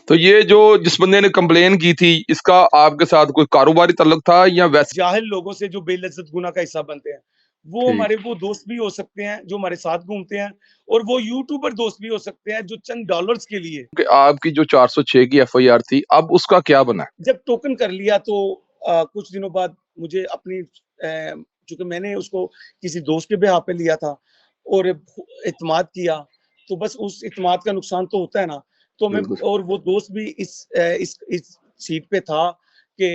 तो ये जो जिस बंदे ने कंप्लेन की थी, इसका आपके साथ कोई कारोबारी ताल्लुक था या वैसे? जाहिल लोगों से जो बेइज्जत गुना का हिस्सा बनते हैं, वो ठीक। हमारे वो दोस्त भी हो सकते हैं जो हमारे साथ घूमते हैं, और वो यूट्यूबर दोस्त भी हो सकते हैं जो चंद डॉलर्स के लिए कि आपकी जो 406 की एफआईआर थी, अब उसका क्या बना है? जब टोकन कर लिया तो कुछ दिनों बाद मुझे अपनी चूँकि मैंने उसको किसी दोस्त के बिहाफ़ पे लिया था और एतमाद किया, तो बस उस एतमाद का नुकसान तो होता है ना। तो मैं बिल्कुल। और वो दोस्त भी इस सीट पे था कि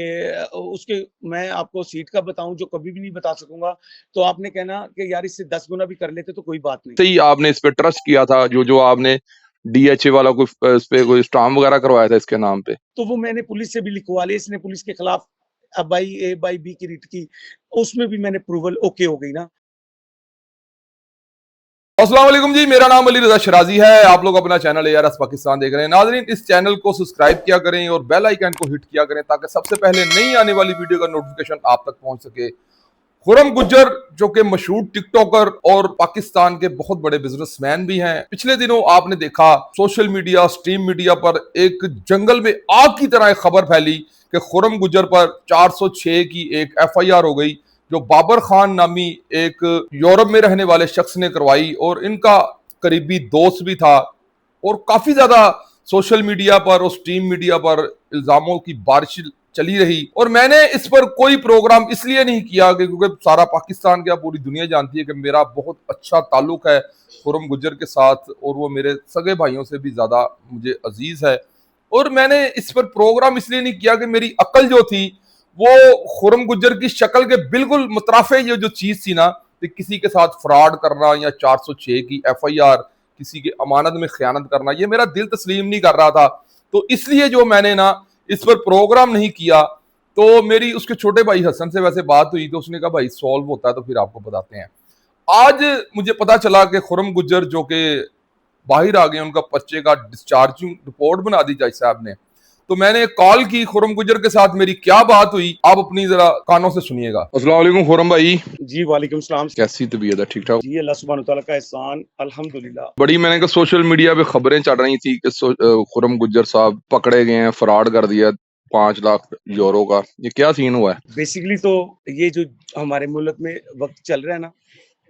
उसके मैं आपको सीट का बताऊँ जो कभी भी नहीं बता सकूँगा, तो आपने कहना कि यार इससे 10 गुना भी कर लेते तो कोई बात नहीं। सही आपने इस पे ट्रस्ट किया था, जो आपने डीएचए वाला कोई इस पे कोई स्टाम्प वगैरह करवाया था इसके नाम पे? तो वो मैंने पुलिस से भी लिखवा लिया, इसने पुलिस के खिलाफ बाई ए बाई बी की रिट की, उसमें भी मैंने अप्रूवल ओके हो गई ना। अस्सलाम वालेकुम जी, मेरा नाम अली रजा शराजी है। आप लोग अपना चैनल ARS पाकिस्तान देख रहे हैं। नाज़रीन, इस चैनल को सब्सक्राइब किया करें और बेल आइकन को हिट किया करें ताकि सबसे पहले नई आने वाली वीडियो का नोटिफिकेशन आप तक पहुंच सके। खुरम गुज्जर जो कि मशहूर टिकटॉकर और पाकिस्तान के बहुत बड़े बिजनेसमैन भी हैं, पिछले दिनों आपने देखा सोशल मीडिया, स्ट्रीम मीडिया पर एक जंगल में आग की तरह एक खबर फैली कि खुरम गुज्जर पर 406 की एक FIR हो गई, जो बाबर खान नामी एक यूरोप में रहने वाले शख्स ने करवाई और इनका करीबी दोस्त भी था। और काफी ज्यादा सोशल मीडिया पर और स्ट्रीम मीडिया पर इल्जामों की बारिश चली रही और मैंने इस पर कोई प्रोग्राम इसलिए नहीं किया कि क्योंकि सारा पाकिस्तान क्या पूरी दुनिया जानती है कि मेरा बहुत अच्छा ताल्लुक है खुरम गुज्जर के साथ और वो मेरे सगे भाइयों से भी ज्यादा मुझे अजीज है। और मैंने इस पर प्रोग्राम इसलिए नहीं किया कि मेरी अकल जो थी वो खुरम गुज्जर की शक्ल के बिल्कुल मुतराफे ये जो चीज थी ना, कि किसी के साथ फ्रॉड करना या 406 की FIR, किसी की अमानत में खयानत करना, ये मेरा दिल तस्लीम नहीं कर रहा था। तो इसलिए जो मैंने ना इस पर प्रोग्राम नहीं किया। तो मेरी उसके छोटे भाई हसन से वैसे बात हुई तो उसने कहा भाई सॉल्व होता है तो फिर आपको बताते हैं। आज मुझे पता चला कि खुरम गुज्जर जो कि बाहर आ गए, उनका पर्चे का डिस्चार्जिंग रिपोर्ट बना दी जज साहब ने। तो मैंने कॉल की खुरम गुज्जर के साथ, मेरी क्या बात हुई आप अपनी जरा कानों से सुनिएगा। अस्सलाम वालेकुम खुरम भाई, जी, वालेकुम सलाम। कैसी तबीयत है? ठीक ठाक? जी, अल्लाह सुब्हान तआला का एहसान, अल्हम्दुलिल्लाह। बड़ी मैंने कहा सोशल मीडिया पे खबरें चल रही थी कि खुरम गुज्जर साहब पकड़े गए हैं, फ्रॉड कर दिया 5 लाख यूरो का। ये क्या सीन हुआ है? बेसिकली तो ये जो हमारे मुल्क में वक़्त चल रहा है ना,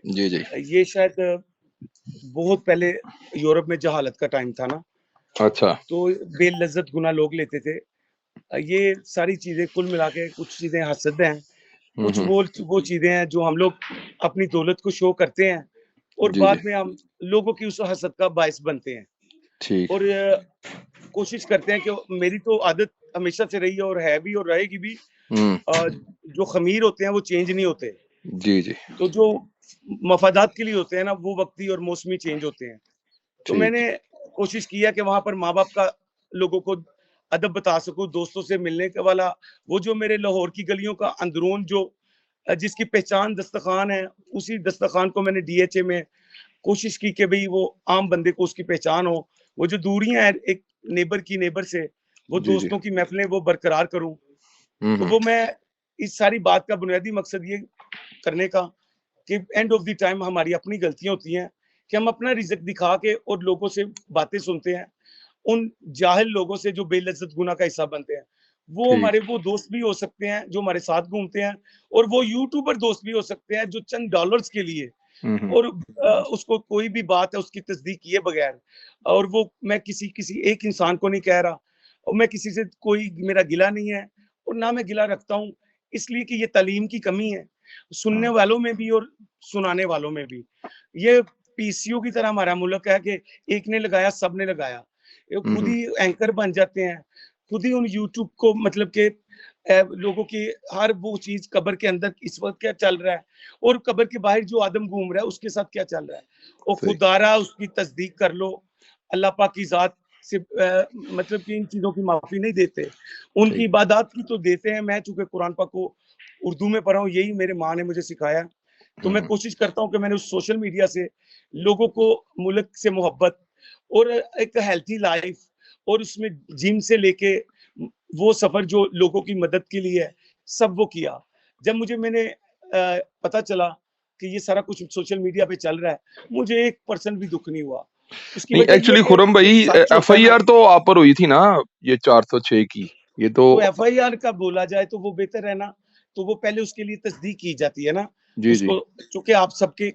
जी जी। ये शायद बहुत पहले यूरोप में जहालत का टाइम था ना, अच्छा। तो बेलज़्ज़त गुना लोग लेते थे। ये सारी चीज़ें कुल मिला के कुछ चीज़ें हसद हैं, कुछ हम्म। वो चीज़ें हैं जो हम लोग अपनी दौलत को शो करते हैं और जी जी। बाद में हम लोगों की उस हसद का बायस बनते हैं। ठीक। और कोशिश करते हैं कि मेरी तो आदत हमेशा से रही है और है भी और रहेगी भी। हम्म। जो ख़मीर होते हैं वो चेंज नहीं होते। जी जी। तो जो मफ़ादात के लिए होते हैं ना, वो वक़्ती और मौसमी चेंज होते हैं। तो ठीक। मैंने कोशिश किया कि वहाँ पर माँ-बाप का लोगों को अदब बता सकूँ, दोस्तों से मिलने का वाला वो जो मेरे लाहौर की गलियों का अंदरून जो जिसकी पहचान दस्तरख़्वान है, उसी दस्तरख़्वान को मैंने DHA में कोशिश की कि भई वो आम बंदे को उसकी पहचान हो। वो जो दूरियाँ हैं एक नेबर से, वो जी जी। दोस्तों की महफ़िलें वो बरकरार करूँ। तो हम्म। वो मैं इस सारी बात का बुनियादी मकसद ये करने का कि एंड ऑफ द टाइम हमारी अपनी गलतियाँ होती हैं कि हम अपना रिज़्क दिखा के और लोगों से बातें सुनते हैं। उन जाहिल लोगों से जो बेइज्जत गुना का हिस्सा बनते हैं। वो ठीक। हमारे वो दोस्त भी हो सकते हैं जो हमारे साथ घूमते हैं, और वो यूट्यूबर दोस्त भी हो सकते हैं जो चंद डॉलर्स के लिए हम्म। और उसको कोई भी बात है उसकी तस्दीक किए बगैर, और वो मैं किसी किसी एक इंसान को नहीं कह रहा, और मैं किसी से कोई मेरा गिला नहीं है और ना मैं गिला रखता हूँ, इसलिए कि ये तालीम की कमी है, सुनने वालों में भी और सुनाने वालों में भी। ये पीसीओ की तरह हमारा मुल्क है कि एक ने लगाया सबने लगाया। ये खुद हम्म। ही एंकर बन जाते हैं, खुद ही उन यूट्यूब को मतलब के लोगों की हर वो चीज़ कब्र के अंदर इस वक़्त क्या चल रहा है और कब्र के बाहर जो आदम घूम रहा है उसके साथ क्या चल रहा है। और सही। खुदारा उसकी तस्दीक कर लो, अल्लाह पाक की ज़ात से मतलब कि इन चीज़ों की माफ़ी नहीं देते। उनकी ठीक। इबादत की तो देते हैं, मैं चूँकि कुरान पाक को उर्दू में पढ़ा हूँ, यही मेरे माँ ने मुझे सिखाया। तो मैं हम्म। कोशिश करता हूँ कि मैंने उस सोशल मीडिया से लोगों को मुल्क से मोहब्बत और एक हेल्थी लाइफ और उसमें जिम से लेके वो सफ़र जो लोगों की मदद के लिए है, सब वो किया। जब मैंने पता चला कि ये सारा कुछ सोशल मीडिया पे चल रहा है, मुझे 1% भी दुःख नहीं हुआ। उसकी नहीं वजह ये एक्चुअली है खुरम कि जो भाई, सच होता है ना, एफआईआर तो आप पर हुई थी ना, ये 406 की, ये तो। तो एफआईआर का बोला जाए तो वो बेहतर है ना, तो वो पहले उसके लिए तस्दीक की जाती है ना, जी जी, उसको, चूँकि आप सबके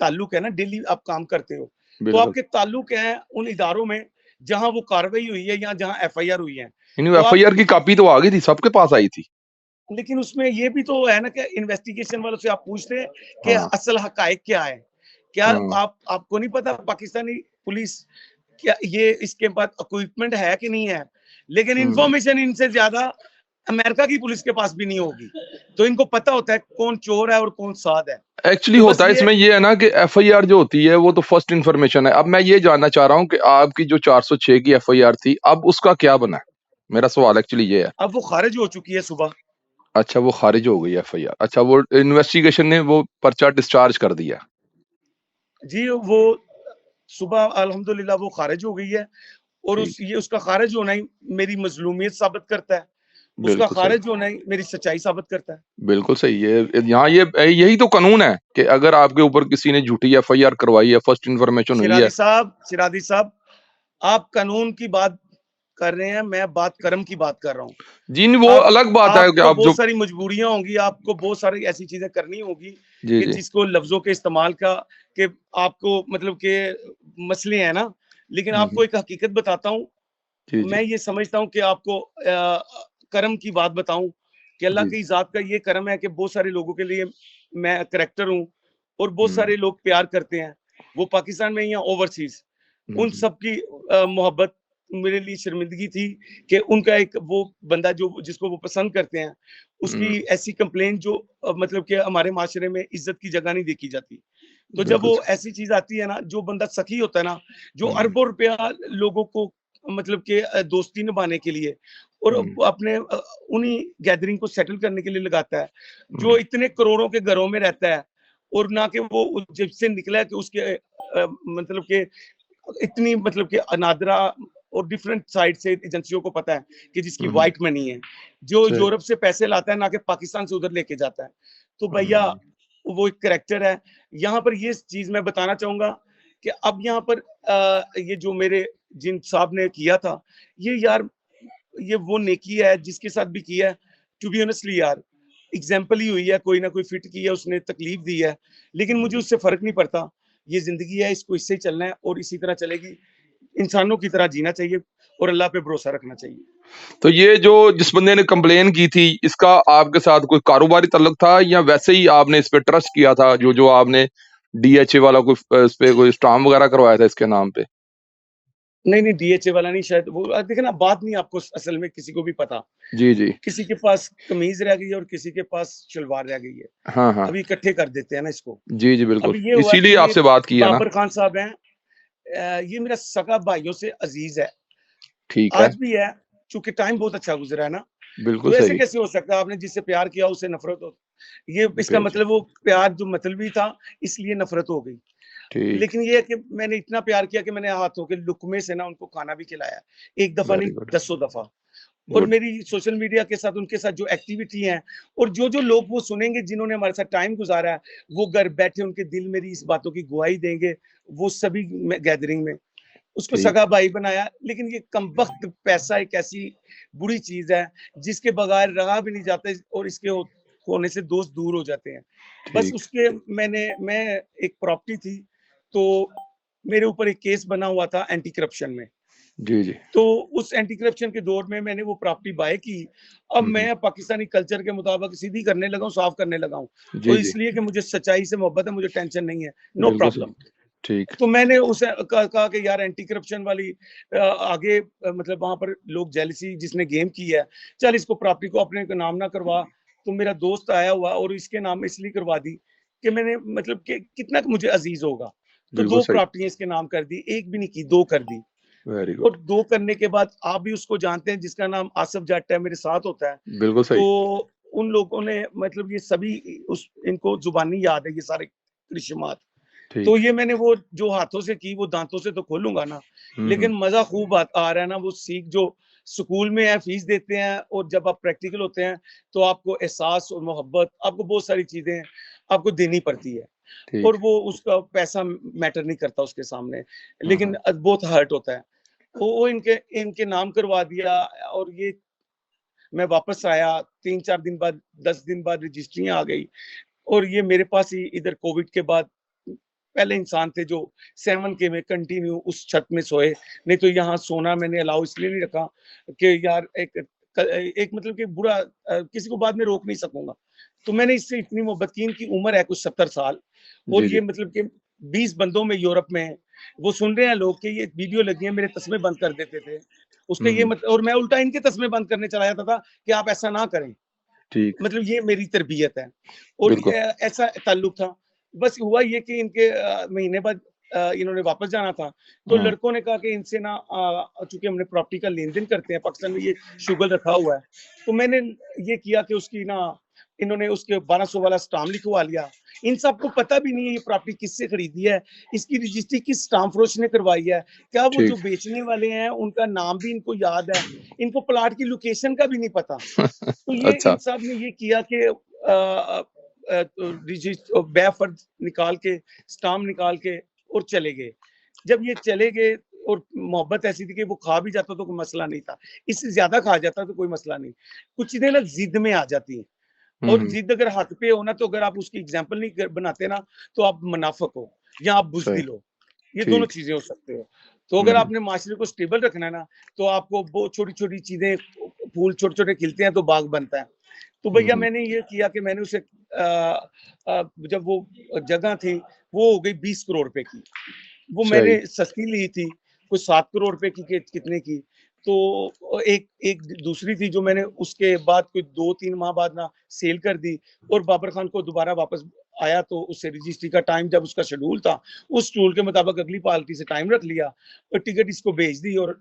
ताल्लुक है ना, डेली आप काम करते हो, तो बिल्कुल। आपके ताल्लुक हैं उन इदारों में जहाँ वो कार्रवाई हुई है या जहाँ एफआईआर हुई है। नहीं, तो आप, एफआईआर की कॉपी तो आ गई थी, सबके पास आई थी। लेकिन उसमें ये भी तो है ना कि इन्वेस्टिगेशन वालों से आप पूछते हैं कि हाँ असल हकायक क्या है? क्या हाँ। आपको नहीं पता पाकिस्तानी पुलिस क्या ये इसके पास इक्विपमेंट है कि नहीं है? लेकिन हम्म। इंफॉर्मेशन इनसे ज़्यादा अमेरिका की पुलिस के पास भी नहीं होगी। तो इनको पता होता है कौन चोर है और कौन साध है। एक्चुअली तो बस होता है इसमें ये है ना कि एफआईआर जो होती है वो तो फर्स्ट इन्फॉर्मेशन है। अब मैं ये जानना चाह रहा हूँ कि आपकी जो 406 की एफआईआर थी, अब उसका क्या बना है? मेरा सवाल एक्चुअली ये है। अब वो खारिज हो चुकी है सुबह। अच्छा, वो खारिज हो गई एफआईआर। अच्छा, वो इन्वेस्टिगेशन ने वो पर्चा डिस्चार्ज कर दिया। जी, वो सुबह अल्हम्दुलिल्लाह वो खारिज हो गई है, और ठीक। उसका खारिज होना ही मेरी मज़लूमियत साबित करता है। उसका बिल्कुल सही। खारिज होना ही मेरी सच्चाई साबित करता है। बिल्कुल सही। ये यहाँ ये यही तो कानून है कि अगर आपके ऊपर किसी ने झूठी एफआईआर करवाई है, फर्स्ट इन्फॉर्मेशन हुई है। शिरादी साहब, आप कानून की बात कर रहे हैं, मैं बात कर्म की बात कर रहा हूँ। जी नहीं, वो आप अलग बात है कि आपको आप जो। बहुत सारी मजबूरियाँ होंगी, आपको बहुत सारी ऐसी चीज़ें करनी होगी जी कि जी जिसको लफ्ज़ों के इस्तेमाल का कि आपको मतलब के मसले हैं ना, लेकिन हम्म, आपको एक हकीकत बताता हूँ। जी जी मैं ये समझता हूँ कि आपको कर्म की बात बताऊँ कि अल्लाह जी। की ज़ात का ये कर्म है कि बहुत सारे लोगों के लिए मैं करैक्टर हूँ, और बहुत हम्म सारे लोग प्यार करते हैं, वो पाकिस्तान में या ओवरसीज़। उन हम्म सब की मोहब्बत मेरे लिए शर्मिंदगी थी कि उनका एक वो बंदा जो जिसको वो पसंद करते हैं, हम्म, उसकी ऐसी कंप्लेंट जो मतलब कि हमारे माशरे में इज़्ज़त की जगह नहीं देखी जाती। तो जब बिल्कुल वो सही। ऐसी चीज़ आती है ना, जो बंदा सखी होता है ना, जो हम्म अरबों रुपया लोगों को मतलब कि दोस्ती निभाने के लिए और हम्म अपने उन्हीं गैदरिंग को सेटल करने के लिए लगाता है, जो हम्म इतने करोड़ों के घरों में रहता है, और ना कि वो जब से निकला है कि उसके मतलब कि इतनी मतलब कि अनादरा और डिफरेंट साइड से एजेंसियों को पता है कि जिसकी हम्म, व्हाइट मनी है, जो सही। यूरोप से पैसे लाता है, ना कि पाकिस्तान से उधर लेके जाता है। तो भैया, हम्म वो एक करैक्टर है। यहाँ पर ये चीज़ मैं बताना चाहूँगा कि अब यहाँ पर ये जो मेरे जिन साहब ने किया था, ये यार, ये वो नेकी है जिसके साथ भी किया है, टू बी ऑनेस्टली यार, एग्जाम्पल ही हुई है, कोई ना कोई फिट की है, उसने तकलीफ दी है, लेकिन मुझे हम्म। उससे फ़र्क नहीं पड़ता। ये ज़िंदगी है, इसको इससे ही चलना है और इसी तरह चलेगी। इंसानों की तरह जीना चाहिए और अल्लाह पे भरोसा रखना चाहिए। तो ये जो जिस बंदे ने कंप्लेन की थी, इसका आपके साथ कोई कारोबारी ताल्लुक था या वैसे ही आपने इस पे ट्रस्ट किया था, जो जो आपने डीएचए वाला कोई इस पे कोई स्टाम्प वगैरह करवाया था इसके नाम पे? नहीं, नहीं, डीएचए वाला नहीं, शायद वो देखिए ना, बात नहीं आपको असल में किसी को भी पता। जी जी। किसी के पास कमीज़ रह गई है और किसी के पास शलवार रह गई है। हाँ हाँ। अभी इकट्ठे कर देते हैं ना इसको। जी जी, अब बिल्कुल। ये हुआ इसीलिए कि ये आपसे बात की है ना। बाबर खान साहब हैं, ये मेरा सगा भाइयों से अज़ीज़ है। ठीक है। आज भी है, चूँकि टाइम बहुत अच्छा गुज़रा है ना, बिल्कुल तो ऐसे सही। कैसे हो सकता है आपने जिससे प्यार किया उससे नफ़रत हो? ये इसका बेशक। मतलब वो प्यार जो मतलबी था, इसलिए नफ़रत हो गई। ठीक। लेकिन ये है कि मैंने इतना प्यार किया कि मैंने हाथों के लुक़मे से ना उनको खाना भी खिलाया। एक दफ़ा नहीं, वेरी गुड। दसों दफ़ा। और गुड। मेरी सोशल मीडिया के साथ उनके साथ जो एक्टिविटी है, और जो-जो लोग वो सुनेंगे जिन्होंने हमारे साथ टाइम गुज़ारा है, वो घर बैठे उनके दिल मेरी इस बातों की गवाही देंगे, वो सभी में गैदरिंग में। उसको ठीक। सगा भाई बनाया, लेकिन ये कमबख्त पैसा एक ऐसी बुरी चीज़ है, जिसके बगैर रहा भी नहीं जाता, और इसके होने से दोस्त दूर हो जाते हैं। बस ठीक। उसके मैं एक प्रॉपर्टी थी, तो मेरे ऊपर एक केस बना हुआ था एंटी करप्शन में। जी जी। तो उस एंटी करप्शन के दौर में मैंने वो प्रॉपर्टी बाय की। अब हम्म। मैं पाकिस्तानी कल्चर के मुताबिक सीधी करने लगा हूँ, साफ करने लगा हूँ। जी और जी। इसलिए कि मुझे सच्चाई से मोहब्बत है, मुझे टेंशन नहीं है, नो बिल्कुल सही। प्रॉब्लम। ठीक। तो मैंने उसे कहा कि यार एंटी करप्शन वाली आगे मतलब वहाँ पर लोग जेलसी जिसने गेम की है, चल इसको प्रॉपर्टी को अपने नाम ना करवा। तो मेरा दोस्त आया हुआ और इसके नाम इसलिए करवा दी कि मैंने मतलब कि कितना मुझे अजीज होगा। तो बिल्कुल 2 सही। प्रॉपर्टियाँ इसके नाम कर दी, 1 भी नहीं की, 2 कर दी। Very good. और 2 करने के बाद आप भी उसको जानते हैं जिसका नाम आसिफ जट है, मेरे साथ होता है। बिल्कुल तो सही। उन लोगों ने मतलब ये सभी उस इनको ज़ुबानी याद है ये सारे कृश्मात। तो ठीक। ये मैंने वो जो हाथों से की वो दाँतों से तो खोलूँगा ना, हम्म। लेकिन मज़ा खूब आ रहा है ना, वो सीख जो स्कूल में है फ़ीस देते हैं, और जब आप प्रैक्टिकल होते हैं, तो आपको एहसास और मोहब्बत, आपको बहुत सारी चीज़ें आपको देनी पड़ती है। ठीक। और वो उसका पैसा मैटर नहीं करता उसके सामने, लेकिन बहुत हर्ट होता है। वो इनके इनके नाम करवा दिया और ये मैं वापस आया 3-4 दिन बाद, 10 दिन बाद रजिस्ट्री आ गई और ये मेरे पास ही इधर कोविड के बाद पहले इंसान थे जो 7 के में कंटिन्यू उस छत में सोए। नहीं तो यहाँ सोना मैंने अलाउ इसलिए नहीं रखा कि यार एक मतलब कि बुरा किसी को बाद में रोक नहीं सकूंगा। तो मैंने इससे इतनी मोहब्बत की, इनकी उम्र है कुछ 70 साल और जी, ये जी। मतलब कि 20 बंदों में यूरोप में वो सुन रहे हैं लोग कि ये वीडियो लगी है, मेरे तस्मे बंद कर देते थे। उसका ये मतलब, और मैं उल्टा इनके तस्मे बंद करने चला जाता था कि आप ऐसा ना करें। ठीक। मतलब ये मेरी तरबियत है और बिल्कुल। ऐसा ताल्लुक था। बस हुआ ये कि इनके महीने बाद इन्होंने वापस जाना था, तो लड़कों ने कहा कि इनसे ना चूँकि हमने प्रॉपर्टी का लेन-देन करते हैं, पाकिस्तान में ये शुगर रखा हुआ है, तो मैंने ये किया कि उसकी ना इन्होंने उसके 1200 वाला स्टाम्प लिखवा लिया। इन सबको पता भी नहीं है ये प्रॉपर्टी किससे खरीदी है, इसकी रजिस्ट्री किस स्टाम्प फरोश ने करवाई है, क्या वो ठीक। जो बेचने वाले हैं उनका नाम भी इनको याद है, इनको प्लॉट की लोकेशन का भी नहीं पता। तो ये अच्छा। इन साहब ने ये किया कि बैफर्ज निकाल के, स्टाम्प निकाल के और चले गए। जब ये चले गए और मोहब्बत ऐसी थी कि वो खा भी जाता तो कोई मसला नहीं था, इससे ज्यादा खा जाता तो कोई मसला नहीं। कुछ चीजें ना जिद में आ जाती हैं और जिद अगर हक पे हो ना, तो अगर आप उसकी एग्जाम्पल नहीं बनाते ना, तो आप मुनाफिक हो या आप सही। बुज़दिल हो। ये दोनों ठीक। चीजें हो सकते हो। तो अगर आपने माशरे को स्टेबल रखना है ना, तो आपको वो छोटी-छोटी चीजें, फूल छोटे-छोटे खिलते हैं तो बाग बनता है। तो भैया मैंने ये किया कि मैंने उसे जब वो जगह थी, वो हो गई 20 करोड़ रुपए की। वो सही। मैंने सस्ती ली थी, कुछ 7 करोड़ रुपए की के कितने की। तो एक एक दूसरी थी जो मैंने उसके बाद कोई 2-3 माह बाद ना सेल कर दी और बाबर खान को दोबारा वापस आया तो उससे रजिस्ट्री का टाइम जब उसका शेड्यूल था, उस शेड्यूल के मुताबिक अगली पार्टी से टाइम रख लिया और टिकट इसको भेज दी और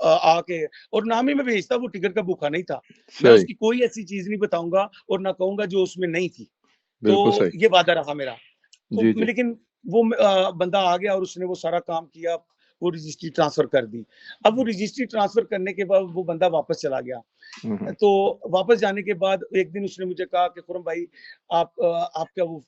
आके, और नाम ही मैं भेजता, वो टिकट का भूखा नहीं था। मैं सही। उसकी कोई ऐसी चीज़ नहीं बताऊँगा और ना कहूँगा जो उसमें नहीं थी। बिल्कुल तो सही। ये वादा रहा मेरा। तो जी, जी। लेकिन वो बंदा आ गया और उसने वो सारा काम किया, वो रजिस्ट्री ट्रांसफर कर दी। अब वो रजिस्ट्री ट्रांसफर करने के बाद वो बंदा वापस चला गया। तो वापस जाने के बाद एक दिन उसने मुझे कहा कि खुरम भाई, आपका वो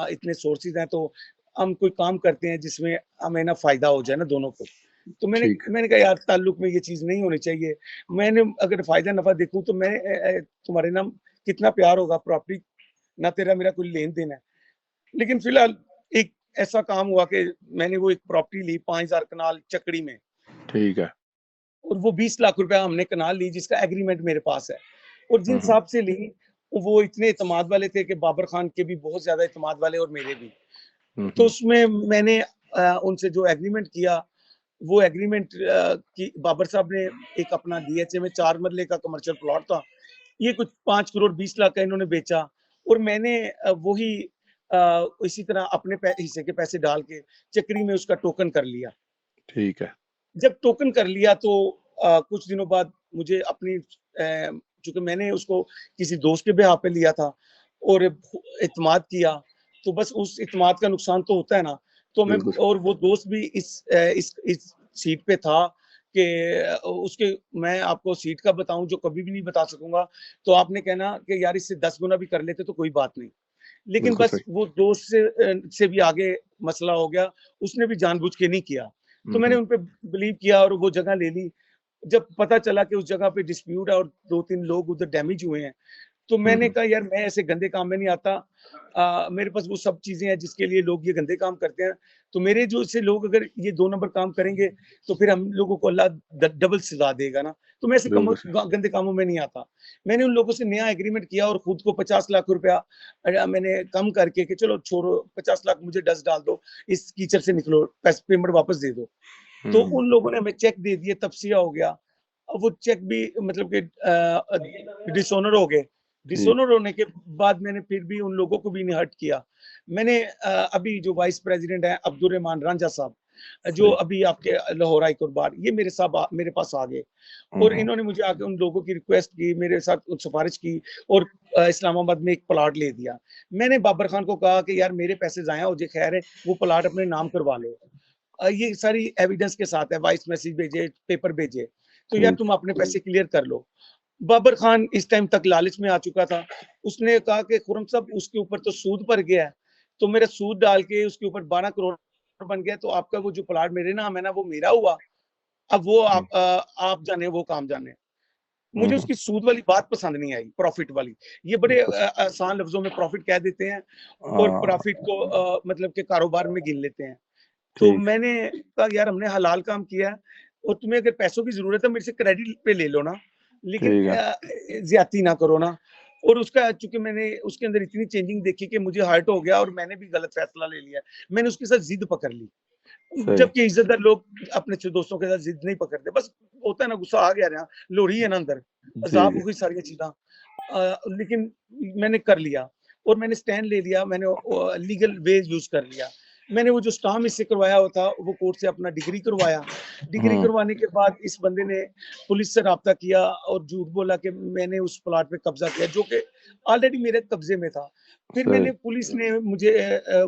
इतने सोर्सेज हैं, तो हम कोई काम करते हैं जिसमें हमें ना फ़ायदा हो जाए ना दोनों को। तो मैंने ठीक। मैंने कहा यार ताल्लुक में ये चीज़ नहीं होनी चाहिए। मैंने अगर फ़ायदा नफ़ा देखूँ तो मैं तुम्हारे नाम कितना प्यार होगा, प्रॉपर्टी ना तेरा मेरा कोई लेन-देन है। लेकिन फिलहाल एक ऐसा काम हुआ कि मैंने वो एक प्रॉपर्टी ली 5000 कनाल चकड़ी में ठीक है। और वो 20 लाख रुपया हमने कनाल ली, जिसका एग्रीमेंट मेरे पास है। और जिन साहब से ली, वो इतने एतमाद वाले थे कि बाबर खान के भी बहुत ज़्यादा एतमाद वाले और मेरे भी। तो उसमें मैंने उनसे जो एग्रीमेंट किया, वो एग्रीमेंट की बाबर साहब ने एक अपना डीएचए में 4 मरले का कमर्शियल प्लॉट था। ये कुछ 5 करोड़ 20 लाख का इन्होंने बेचा और मैंने वही इसी तरह अपने हिस्से के पैसे डाल के चक्री में उसका टोकन कर लिया। ठीक है। जब टोकन कर लिया तो कुछ दिनों बाद मुझे अपनी चूँकि मैंने उसको किसी दोस्त के बिहाफ़ पे लिया था और इत्मीनान किया, तो बस उस इत्मीनान का नुकसान तो होता है ना। तो मैं, बिल्कुल। और वो दोस्त भी इस सीट पे था कि उसके, मैं आपको सीट का बताऊँ जो कभी भी नहीं बता सकूँगा, तो आपने कहना कि यार इससे 10 गुना भी कर लेते तो कोई बात नहीं। लेकिन बिल्कुल बस सही। वो दोस्त से भी आगे मसला हो गया, उसने भी जानबूझ के नहीं किया। तो मैंने उन पे बिलीव किया और वो जगह ले ली। जब पता चला कि उस जगह पे डिस्प्यूट है और 2-3 लोग उधर डैमेज हुए हैं, तो मैंने कहा यार मैं ऐसे गंदे काम में नहीं आता। मेरे पास वो सब चीज़ें हैं जिसके लिए लोग ये गंदे काम करते हैं। तो मेरे जो से लोग अगर ये 2 नंबर काम करेंगे, तो फिर हम लोगों को अल्लाह डबल सज़ा देगा ना। तो मैं ऐसे बिल्कुल सही। गंदे कामों में नहीं आता। मैंने उन लोगों से नया एग्रीमेंट किया और खुद को 50 लाख रुपया मैंने कम करके कि चलो छोड़ो, 50 लाख मुझे डस्ट डाल दो, इस कीचड़ से निकलो, पेमेंट वापस दे दो। तो उन लोगों ने हमें चेक दे दिए, तबसिया हो गया। अब वो चेक भी मतलब कि डिसऑनर हो गए। ठीक। डिसऑनर होने के बाद मैंने फिर भी उन लोगों को भी नहीं हर्ट किया। मैंने अभी जो वाइस प्रेज़िडेंट हैं अब्दुल रहमान रांझा साहब, जो सही। अभी आपके लाहौर हाई कोर्ट बार, ये मेरे पास आ गए और इन्होंने मुझे आके उन लोगों की रिक्वेस्ट की, मेरे साथ सिफारिश की और इस्लामाबाद में एक प्लॉट ले दिया। मैंने बाबर खान को कहा कि यार मेरे पैसे ज़ाया हो जाए, खैर है, वो प्लॉट अपने नाम करवा लो। ये सारी एविडेंस के साथ है, वॉइस मैसेज भेजे, पेपर भेजे, तो यार ठीक। तुम अपने पैसे क्लियर कर लो। बाबर खान इस टाइम तक लालच में आ चुका था। उसने कहा कि खुर्रम साहब उसके ऊपर तो सूद पड़ गया है, तो मेरा सूद डाल के उसके ऊपर 12 करोड़ बन गया, तो आपका वो जो प्लाट मेरे नाम है ना, वो मेरा हुआ। अब वो आप जाने, वो काम जाने। मुझे उसकी सूद वाली बात पसंद नहीं आई, प्रॉफिट वाली। ये बड़े आसान लफ्जों में प्रॉफिट कह देते हैं और प्रॉफिट को मतलब के कारोबार में गिन लेते हैं। तो ठीक। मैंने कहा यार हमने हलाल काम किया है, और तुम्हें अगर पैसों की जरूरत है मेरे से क्रेडिट पे ले लो ना, लेकिन ठीक है। ज्यादती ना करो ना। और उसका चूंकि मैंने उसके अंदर इतनी चेंजिंग देखी कि मुझे हर्ट हो गया और मैंने भी गलत फैसला ले लिया। मैंने उसके साथ जिद पकड़ ली, सही। जबकि इज्जतदार लोग अपने दोस्तों के साथ जिद नहीं पकड़ते। बस होता है ना, गुस्सा आ गया ना, लोरी है ना अंदर, जी, अजाब हो जी। गई सारी चीज़ा। लेकिन मैंने कर लिया और मैंने स्टैंड ले लिया, मैंने लीगल वे यूज कर लिया। मैंने वो जो स्टाम्प इससे करवाया हुआ था, वो कोर्ट से अपना डिग्री करवाया। डिग्री हुँ, करवाने के बाद इस बंदे ने पुलिस से राब्ता किया और झूठ बोला कि मैंने उस प्लॉट पे कब्जा किया, जो कि ऑलरेडी मेरे कब्जे में था। फिर सही। पुलिस ने मुझे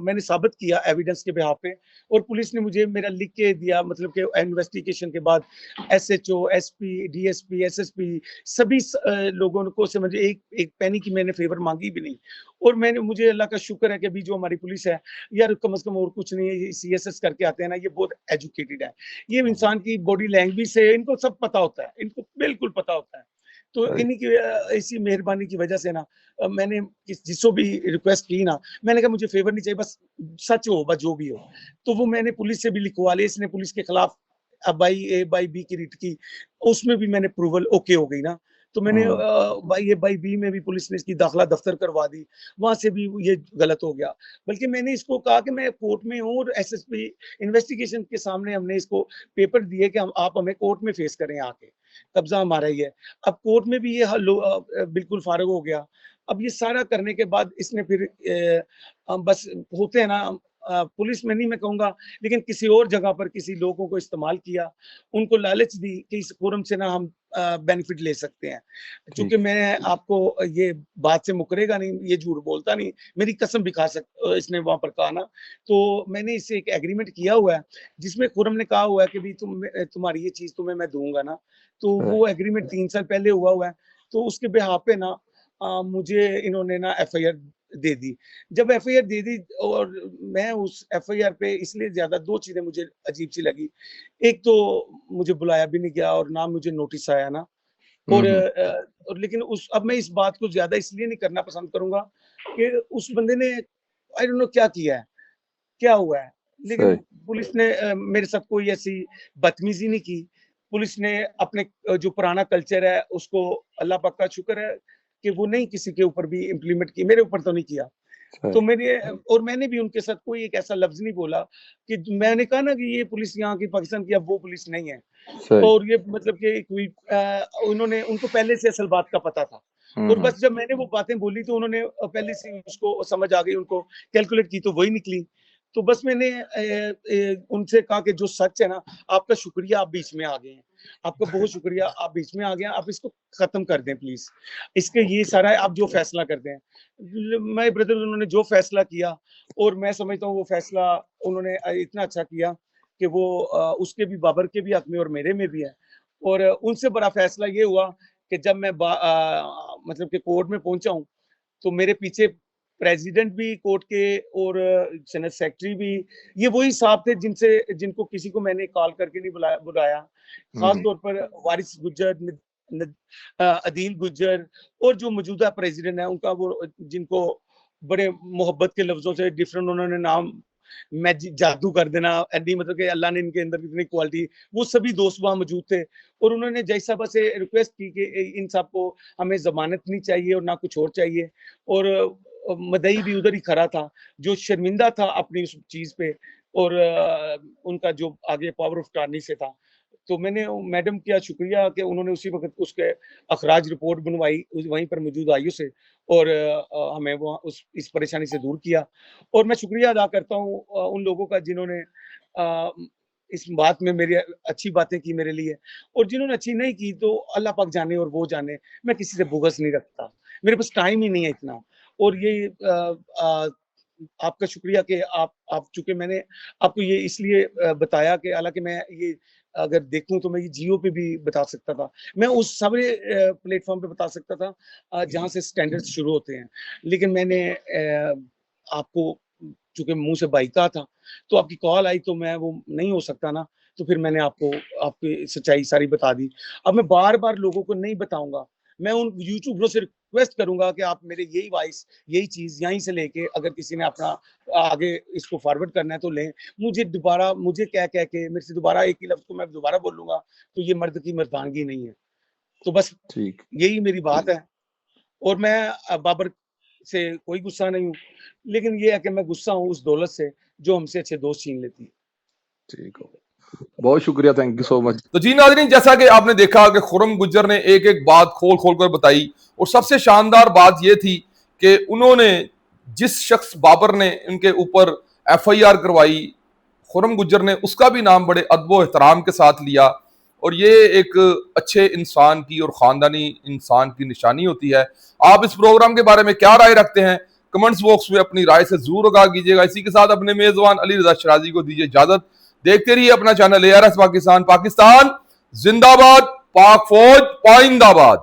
मैंने साबित किया एविडेंस के बिहाफ पे, और पुलिस ने मुझे मेरा लिख के दिया, मतलब कि इन्वेस्टिगेशन के बाद एसएचओ, एसपी, डीएसपी, एसएसपी सभी लोगों को से मुझे एक पैनी की मैंने फेवर मांगी भी नहीं। और मुझे अल्लाह का शुक्र है कि अभी जो हमारी पुलिस है यार, कम से कम और कुछ नहीं है, सीएसएस करके आते हैं ना, ये बहुत एजुकेटेड है। ये इंसान की बॉडी लैंग्वेज से इनको सब पता होता है, इनको बिल्कुल पता होता है। तो सही। इन्हीं की इसी मेहरबानी की वजह से ना मैंने जिसको भी रिक्वेस्ट की ना, मैंने कहा मुझे फेवर नहीं चाहिए, बस सच हो, बस जो भी हो। तो वो मैंने पुलिस से भी लिखवा लिया। इसने पुलिस के खिलाफ बाई ए बाई बी की रिट की, उसमें भी मैंने अप्रूवल ओके हो गई ना। तो मैंने हुँ, बाई ए बाई बी में भी पुलिस ने इसकी दाखिला दफ्तर करवा दी, वहां से भी ये गलत हो गया। बल्कि मैंने इसको कहा कि मैं कोर्ट में हूँ, और एसएसपी इन्वेस्टिगेशन के सामने हमने इसको पेपर दिए कि आप हमें कोर्ट में फेस करें आके, कब्जा हमारा ही है। अब कोर्ट में भी ये बिल्कुल फारग हो गया। अब ये सारा करने के बाद इसने फिर बस होते हैं ना, पुलिस में नहीं मैं कहूँगा, लेकिन किसी और जगह पर किसी लोगों को इस्तेमाल किया, उनको लालच दी कि इस फोरम से ना हम बेनिफिट ले सकते हैं। चूँकि ठीक। मैं आपको ये बात से मुकरेगा नहीं, ये झूठ बोलता नहीं, मेरी कसम भी खा इसने वहाँ पर कहा ना। तो मैंने इससे एक एग्रीमेंट किया हुआ है, जिसमें खुर्रम ने कहा हुआ है कि भई तुम्हारी ये चीज़ तुम्हें मैं दूँगा ना। तो सही। वो एग्रीमेंट 3 साल पहले हुआ है। तो उसके बिहाफ़ पे ना मुझे इन्होंने ना एफआईआर दे दी। जब एफआईआर दे दी, और मैं उस एफआईआर पे इसलिए ज़्यादा 2 चीज़ें मुझे अजीब-सी लगी। एक तो मुझे बुलाया भी नहीं गया और ना मुझे नोटिस आया ना। हुँ, और हुँ। और लेकिन अब मैं इस बात को ज़्यादा इसलिए नहीं करना पसंद करूँगा कि उस बंदे ने आई डोंट नो क्या किया है, क्या हुआ है। लेकिन सही। पुलिस ने मेरे साथ कोई ऐसी बदतमीज़ी नहीं की। पुलिस ने अपने जो पुराना कल्चर है उसको, अल्लाह पाक का शुक्र है कि वो नहीं किसी के ऊपर भी इम्प्लीमेंट की, मेरे ऊपर तो नहीं किया। सही। तो मैंने भी उनके साथ कोई एक ऐसा लफ्ज़ नहीं बोला कि मैंने कहा ना कि ये पुलिस यहाँ की पाकिस्तान की अब वो पुलिस नहीं है। सही। और ये मतलब कि कोई उन्होंने, उनको पहले से असल बात का पता था। हुँ, और हुँ। बस जब मैंने वो बातें बोली तो उन्होंने पहले से ही उसको समझ आ गई, उनको कैलकुलेट की तो वही निकली। तो बस मैंने उनसे कहा कि जो सच है ना, आपका शुक्रिया, आप बीच में आ गए हैं। आपका बहुत शुक्रिया, आप बीच में आ गए हैं, आप इसको खत्म कर दें प्लीज़। इसके ये सारा आप जो फैसला कर दें। माय ब्रदर, उन्होंने जो फैसला किया, और मैं समझता हूँ वो फैसला उन्होंने इतना अच्छा किया कि वो उसके भी, बाबर के भी हक में और मेरे में भी है। और उनसे बड़ा फैसला ये हुआ कि जब मैं मतलब कि कोर्ट में पहुंचा हूँ, तो मेरे पीछे प्रेसिडेंट भी कोर्ट के, और सेनेट सेक्रेटरी भी, ये वही साहब थे जिनको किसी को मैंने कॉल करके नहीं बुलाया। हुँ, खास हुँ। तौर पर वारिस गुज्जर, अदील गुज्जर, और जो मौजूदा प्रेसिडेंट है उनका, वो जिनको बड़े मोहब्बत के लफ्जों से डिफरेंट उन्होंने नाम, मैं जादू कर देना, ऐडी मतलब कि अल्लाह ने इनके अंदर इतनी क्वालिटी, वो सभी दोस्त वहाँ मौजूद थे। और उन्होंने जय साहब से रिक्वेस्ट की कि इन सब को हमें ज़मानत नहीं चाहिए और ना कुछ और चाहिए। और मदई भी उधर ही खड़ा था, जो शर्मिंदा था अपनी उस चीज़ पे, और उनका जो आगे पावर ऑफ अटॉर्नी से था। तो मैंने मैडम का शुक्रिया कि उन्होंने उसी वक़्त उसके अखराज रिपोर्ट बनवाई, वहीं पर मौजूद आइयों से, और हमें वहाँ इस परेशानी से दूर किया। और मैं शुक्रिया अदा करता हूँ उन लोगों का जिन्होंने अ, इस बात में मेरी अच्छी बातें की मेरे लिए, और जिन्होंने अच्छी नहीं की तो अल्लाह पाक जाने और वो जाने। मैं किसी से बुग़्ज़ नहीं रखता, मेरे पास टाइम ही नहीं है इतना। और ये आपका शुक्रिया कि आप चूँकि मैंने आपको ये इसलिए बताया कि हालाँकि मैं ये अगर देखूँ तो मैं ये जियो पे भी बता सकता था। मैं उस सारे प्लेटफ़ॉर्म पे बता सकता था जहाँ से स्टैंडर्ड्स शुरू होते हैं। लेकिन मैंने आपको चूंकि मुंह से बाइका था, तो आपकी कॉल आई तो मैं वो नहीं हो सकता ना, तो फिर मैंने आपको आपकी सच्चाई सारी बता दी। अब मैं बार-बार लोगों को नहीं बताऊँगा। मैं उन यूट्यूबरों से रिक्वेस्ट करूँगा कि आप मेरे यही वॉइस, यही चीज़ यहीं से लेके अगर किसी ने अपना आगे इसको फॉरवर्ड करना है तो लें। मुझे दोबारा मुझे कह के मेरे से दोबारा एक ही लफ्ज़ को मैं दोबारा बोलूँगा, तो ये मर्द की मर्दानगी नहीं है। तो बस ठीक। यही मेरी बात है। और मैं बाबर से कोई गुस्सा नहीं हूँ, लेकिन ये है कि मैं गुस्सा हूँ उस दौलत से जो हमसे अच्छे दोस्त छीन लेती है। ठीक हो गया। बहुत शुक्रिया, थैंक यू सो मच। तो जी नाज़रीन, जैसा कि आपने देखा कि खुर्रम गुज्जर ने एक एक बात खोल खोल कर बताई, और सबसे शानदार बात यह थी कि उन्होंने जिस शख्स बाबर ने उनके ऊपर FIR करवाई, खुर्रम गुज्जर ने उसका भी नाम बड़े अदब व एहतराम के साथ लिया, और ये एक अच्छे इंसान की और ख़ानदानी इंसान की निशानी होती है। आप इस प्रोग्राम के बारे में क्या राय रखते हैं, कमेंट्स बॉक्स में अपनी राय से जरूर आगाह कीजिएगा। इसी के साथ अपने मेज़बान अली रज़ा शराजी को दीजिए इजाज़त। देखते रहिए अपना चैनल ARS पाकिस्तान। पाकिस्तान जिंदाबाद, पाक फौज पाइंदाबाद।